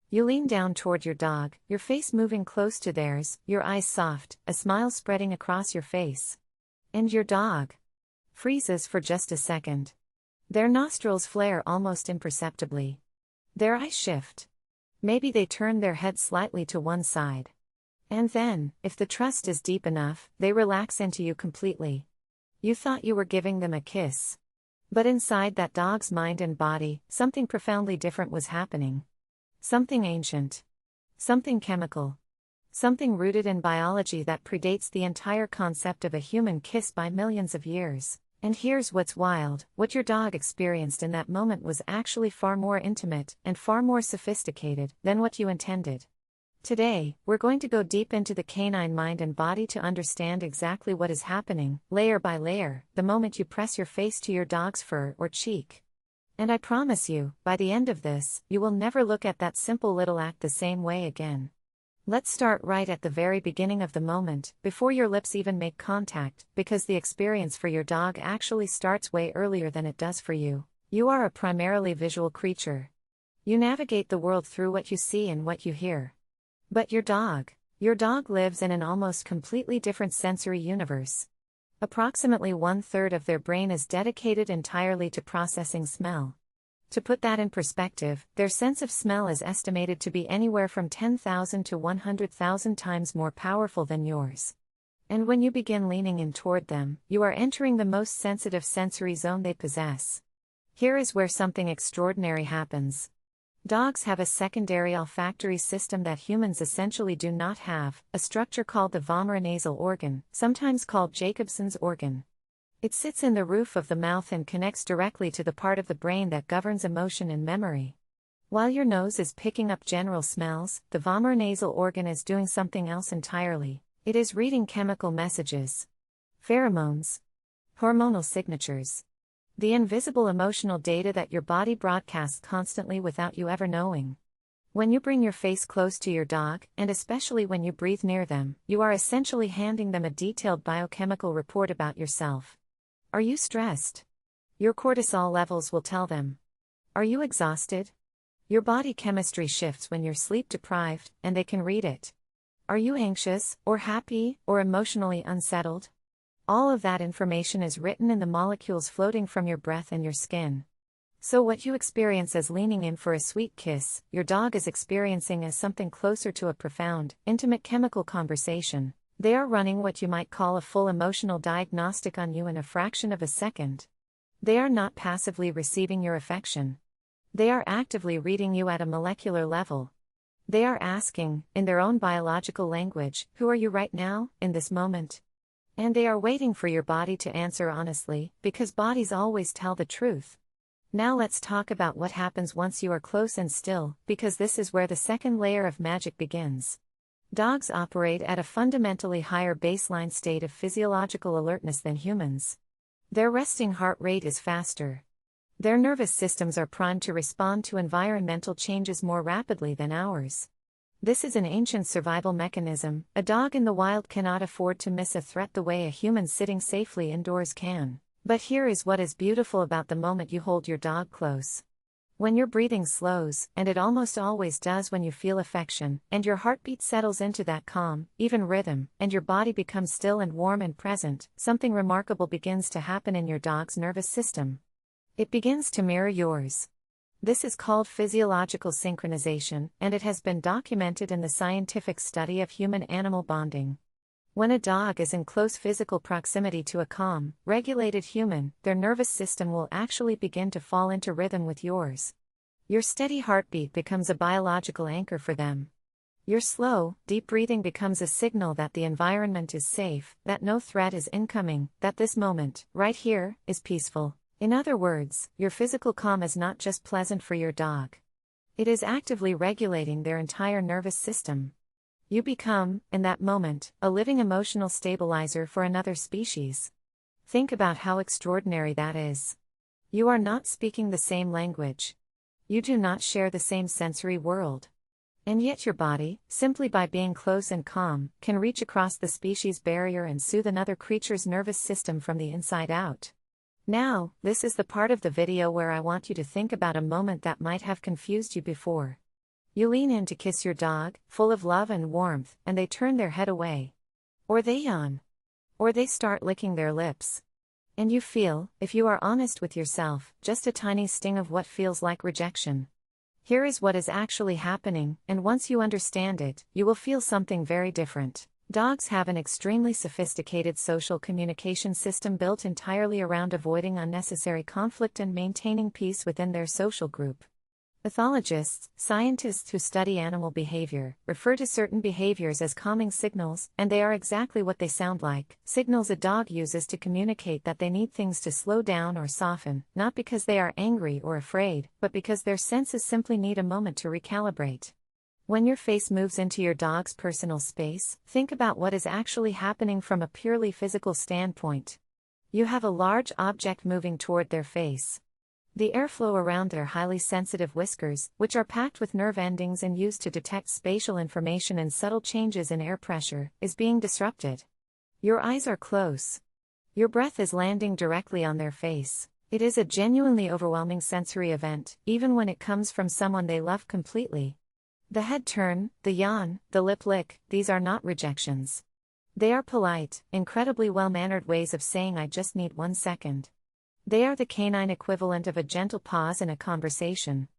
You lean down toward your dog, your face moving close to theirs, your eyes soft, a smile spreading across your face. And your dog freezes for just a second. Their nostrils flare almost imperceptibly. Their eyes shift. Maybe they turn their head slightly to one side. And then, if the trust is deep enough, they relax into you completely. You thought you were giving them a kiss. But inside that dog's mind and body, something profoundly different was happening. Something ancient. Something chemical. Something rooted in biology that predates the entire concept of a human kiss by millions of years. And here's what's wild, what your dog experienced in that moment was actually far more intimate and far more sophisticated than what you intended. Today, we're going to go deep into the canine mind and body to understand exactly what is happening, layer by layer, the moment you press your face to your dog's fur or cheek. And I promise you, by the end of this, you will never look at that simple little act the same way again. Let's start right at the very beginning of the moment, before your lips even make contact, because the experience for your dog actually starts way earlier than it does for you. You are a primarily visual creature. You navigate the world through what you see and what you hear. But your dog lives in an almost completely different sensory universe. Approximately 1/3 of their brain is dedicated entirely to processing smell. To put that in perspective, their sense of smell is estimated to be anywhere from 10,000 to 100,000 times more powerful than yours. And when you begin leaning in toward them, you are entering the most sensitive sensory zone they possess. Here is where something extraordinary happens. Dogs have a secondary olfactory system that humans essentially do not have, a structure called the vomeronasal organ, sometimes called Jacobson's organ. It sits in the roof of the mouth and connects directly to the part of the brain that governs emotion and memory. While your nose is picking up general smells, the vomeronasal organ is doing something else entirely. It is reading chemical messages. Pheromones. Hormonal signatures. The invisible emotional data that your body broadcasts constantly without you ever knowing. When you bring your face close to your dog, and especially when you breathe near them, you are essentially handing them a detailed biochemical report about yourself. Are you stressed? Your cortisol levels will tell them. Are you exhausted? Your body chemistry shifts when you're sleep deprived, and they can read it. Are you anxious, or happy, or emotionally unsettled? All of that information is written in the molecules floating from your breath and your skin. So what you experience as leaning in for a sweet kiss, your dog is experiencing as something closer to a profound, intimate chemical conversation. They are running what you might call a full emotional diagnostic on you in a fraction of a second. They are not passively receiving your affection. They are actively reading you at a molecular level. They are asking, in their own biological language, who are you right now, in this moment? And they are waiting for your body to answer honestly, because bodies always tell the truth. Now let's talk about what happens once you are close and still, because this is where the second layer of magic begins. Dogs operate at a fundamentally higher baseline state of physiological alertness than humans. Their resting heart rate is faster. Their nervous systems are primed to respond to environmental changes more rapidly than ours. This is an ancient survival mechanism. A dog in the wild cannot afford to miss a threat the way a human sitting safely indoors can. But here is what is beautiful about the moment you hold your dog close. When your breathing slows, and it almost always does when you feel affection, and your heartbeat settles into that calm, even rhythm, and your body becomes still and warm and present, something remarkable begins to happen in your dog's nervous system. It begins to mirror yours. This is called physiological synchronization, and it has been documented in the scientific study of human-animal bonding. When a dog is in close physical proximity to a calm, regulated human, their nervous system will actually begin to fall into rhythm with yours. Your steady heartbeat becomes a biological anchor for them. Your slow, deep breathing becomes a signal that the environment is safe, that no threat is incoming, that this moment, right here, is peaceful. In other words, your physical calm is not just pleasant for your dog. It is actively regulating their entire nervous system. You become, in that moment, a living emotional stabilizer for another species. Think about how extraordinary that is. You are not speaking the same language. You do not share the same sensory world. And yet your body, simply by being close and calm, can reach across the species barrier and soothe another creature's nervous system from the inside out. Now, this is the part of the video where I want you to think about a moment that might have confused you before. You lean in to kiss your dog, full of love and warmth, and they turn their head away. Or they yawn. Or they start licking their lips. And you feel, if you are honest with yourself, just a tiny sting of what feels like rejection. Here is what is actually happening, and once you understand it, you will feel something very different. Dogs have an extremely sophisticated social communication system built entirely around avoiding unnecessary conflict and maintaining peace within their social group. Ethologists, scientists who study animal behavior, refer to certain behaviors as calming signals, and they are exactly what they sound like, signals a dog uses to communicate that they need things to slow down or soften, not because they are angry or afraid, but because their senses simply need a moment to recalibrate. When your face moves into your dog's personal space, think about what is actually happening from a purely physical standpoint. You have a large object moving toward their face. The airflow around their highly sensitive whiskers, which are packed with nerve endings and used to detect spatial information and subtle changes in air pressure, is being disrupted. Your eyes are close. Your breath is landing directly on their face. It is a genuinely overwhelming sensory event, even when it comes from someone they love completely. The head turn, the yawn, the lip lick, these are not rejections. They are polite, incredibly well-mannered ways of saying I just need 1 second. They are the canine equivalent of a gentle pause in a conversation.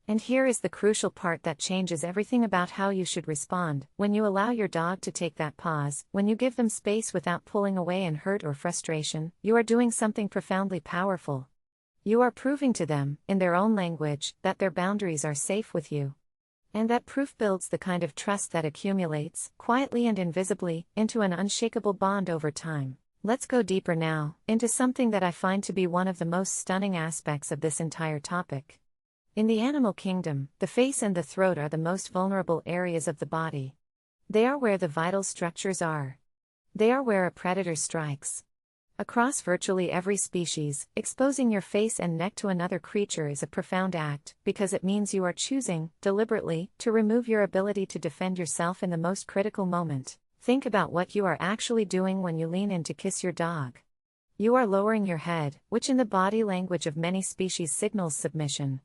And here is the crucial part that changes everything about how you should respond. When you allow your dog to take that pause, when you give them space without pulling away in hurt or frustration, you are doing something profoundly powerful. You are proving to them, in their own language, that their boundaries are safe with you. And that proof builds the kind of trust that accumulates, quietly and invisibly, into an unshakable bond over time. Let's go deeper now, into something that I find to be one of the most stunning aspects of this entire topic. In the animal kingdom, the face and the throat are the most vulnerable areas of the body. They are where the vital structures are. They are where a predator strikes. Across virtually every species, exposing your face and neck to another creature is a profound act, because it means you are choosing, deliberately, to remove your ability to defend yourself in the most critical moment. Think about what you are actually doing when you lean in to kiss your dog. You are lowering your head, which in the body language of many species signals submission.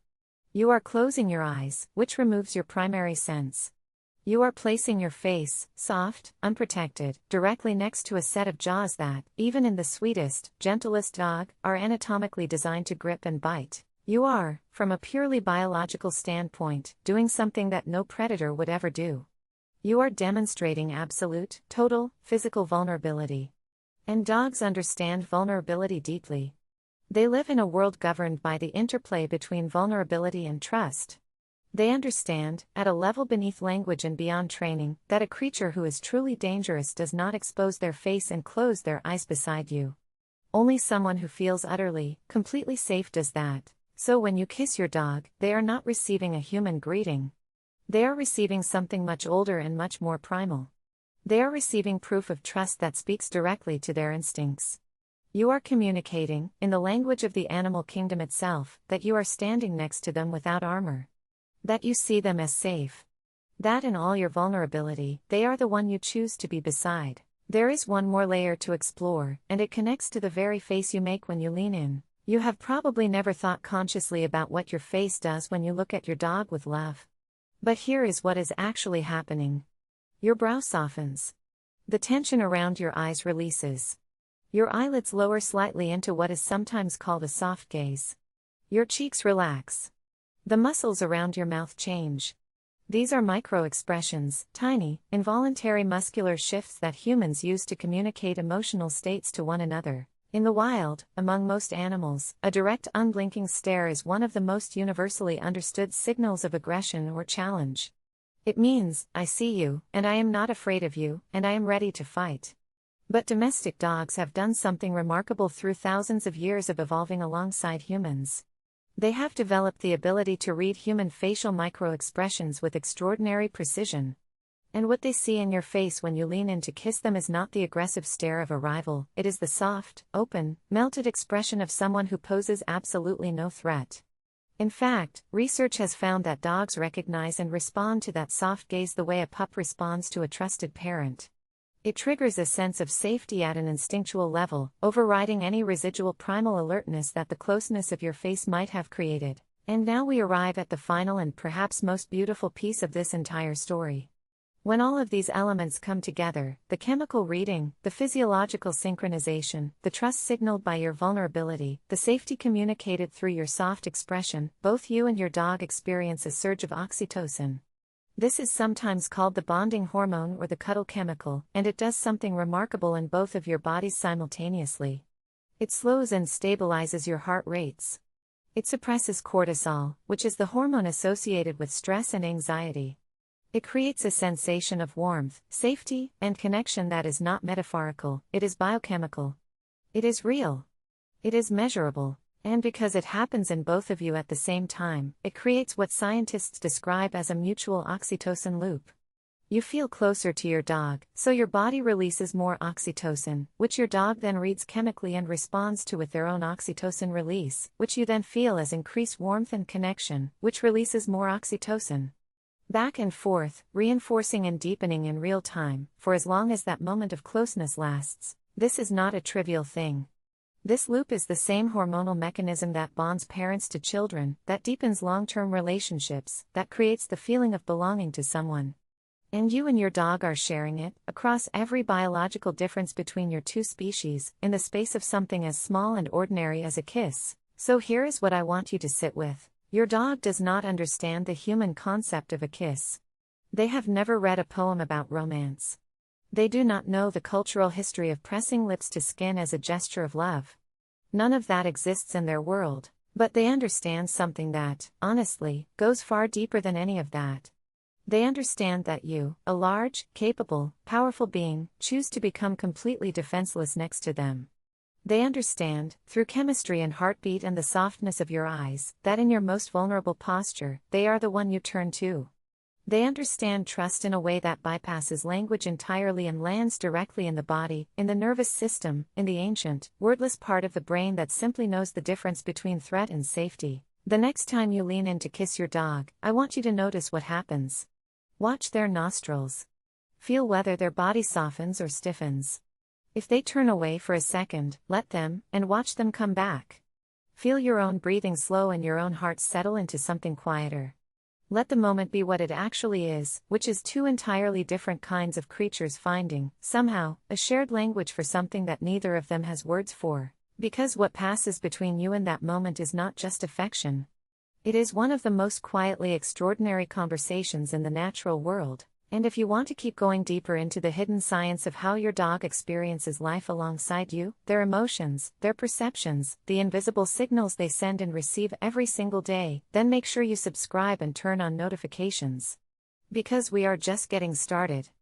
You are closing your eyes, which removes your primary sense. You are placing your face, soft, unprotected, directly next to a set of jaws that, even in the sweetest, gentlest dog, are anatomically designed to grip and bite. You are, from a purely biological standpoint, doing something that no predator would ever do. You are demonstrating absolute, total, physical vulnerability. And dogs understand vulnerability deeply. They live in a world governed by the interplay between vulnerability and trust. They understand, at a level beneath language and beyond training, that a creature who is truly dangerous does not expose their face and close their eyes beside you. Only someone who feels utterly, completely safe does that. So when you kiss your dog, they are not receiving a human greeting. They are receiving something much older and much more primal. They are receiving proof of trust that speaks directly to their instincts. You are communicating, in the language of the animal kingdom itself, that you are standing next to them without armor. That you see them as safe. That in all your vulnerability, they are the one you choose to be beside. There is one more layer to explore, and it connects to the very face you make when you lean in. You have probably never thought consciously about what your face does when you look at your dog with love. But here is what is actually happening. Your brow softens. The tension around your eyes releases. Your eyelids lower slightly into what is sometimes called a soft gaze. Your cheeks relax. The muscles around your mouth change. These are micro-expressions, tiny, involuntary muscular shifts that humans use to communicate emotional states to one another. In the wild, among most animals, a direct unblinking stare is one of the most universally understood signals of aggression or challenge. It means, I see you, and I am not afraid of you, and I am ready to fight. But domestic dogs have done something remarkable through thousands of years of evolving alongside humans. They have developed the ability to read human facial micro-expressions with extraordinary precision. And what they see in your face when you lean in to kiss them is not the aggressive stare of a rival, it is the soft, open, melted expression of someone who poses absolutely no threat. In fact, research has found that dogs recognize and respond to that soft gaze the way a pup responds to a trusted parent. It triggers a sense of safety at an instinctual level, overriding any residual primal alertness that the closeness of your face might have created. And now we arrive at the final and perhaps most beautiful piece of this entire story. When all of these elements come together, the chemical reading, the physiological synchronization, the trust signaled by your vulnerability, the safety communicated through your soft expression, both you and your dog experience a surge of oxytocin. This is sometimes called the bonding hormone or the cuddle chemical, and it does something remarkable in both of your bodies simultaneously. It slows and stabilizes your heart rates. It suppresses cortisol, which is the hormone associated with stress and anxiety. It creates a sensation of warmth, safety, and connection that is not metaphorical, it is biochemical. It is real. It is measurable. And because it happens in both of you at the same time, it creates what scientists describe as a mutual oxytocin loop. You feel closer to your dog, so your body releases more oxytocin, which your dog then reads chemically and responds to with their own oxytocin release, which you then feel as increased warmth and connection, which releases more oxytocin. Back and forth, reinforcing and deepening in real time, for as long as that moment of closeness lasts. This is not a trivial thing. This loop is the same hormonal mechanism that bonds parents to children, that deepens long-term relationships, that creates the feeling of belonging to someone. And you and your dog are sharing it, across every biological difference between your two species, in the space of something as small and ordinary as a kiss. So here is what I want you to sit with. Your dog does not understand the human concept of a kiss. They have never read a poem about romance. They do not know the cultural history of pressing lips to skin as a gesture of love. None of that exists in their world, but they understand something that, honestly, goes far deeper than any of that. They understand that you, a large, capable, powerful being, choose to become completely defenseless next to them. They understand, through chemistry and heartbeat and the softness of your eyes, that in your most vulnerable posture, they are the one you turn to. They understand trust in a way that bypasses language entirely and lands directly in the body, in the nervous system, in the ancient, wordless part of the brain that simply knows the difference between threat and safety. The next time you lean in to kiss your dog, I want you to notice what happens. Watch their nostrils. Feel whether their body softens or stiffens. If they turn away for a second, let them, and watch them come back. Feel your own breathing slow and your own heart settle into something quieter. Let the moment be what it actually is, which is two entirely different kinds of creatures finding, somehow, a shared language for something that neither of them has words for. Because what passes between you in that moment is not just affection. It is one of the most quietly extraordinary conversations in the natural world. And if you want to keep going deeper into the hidden science of how your dog experiences life alongside you, their emotions, their perceptions, the invisible signals they send and receive every single day, then make sure you subscribe and turn on notifications. Because we are just getting started.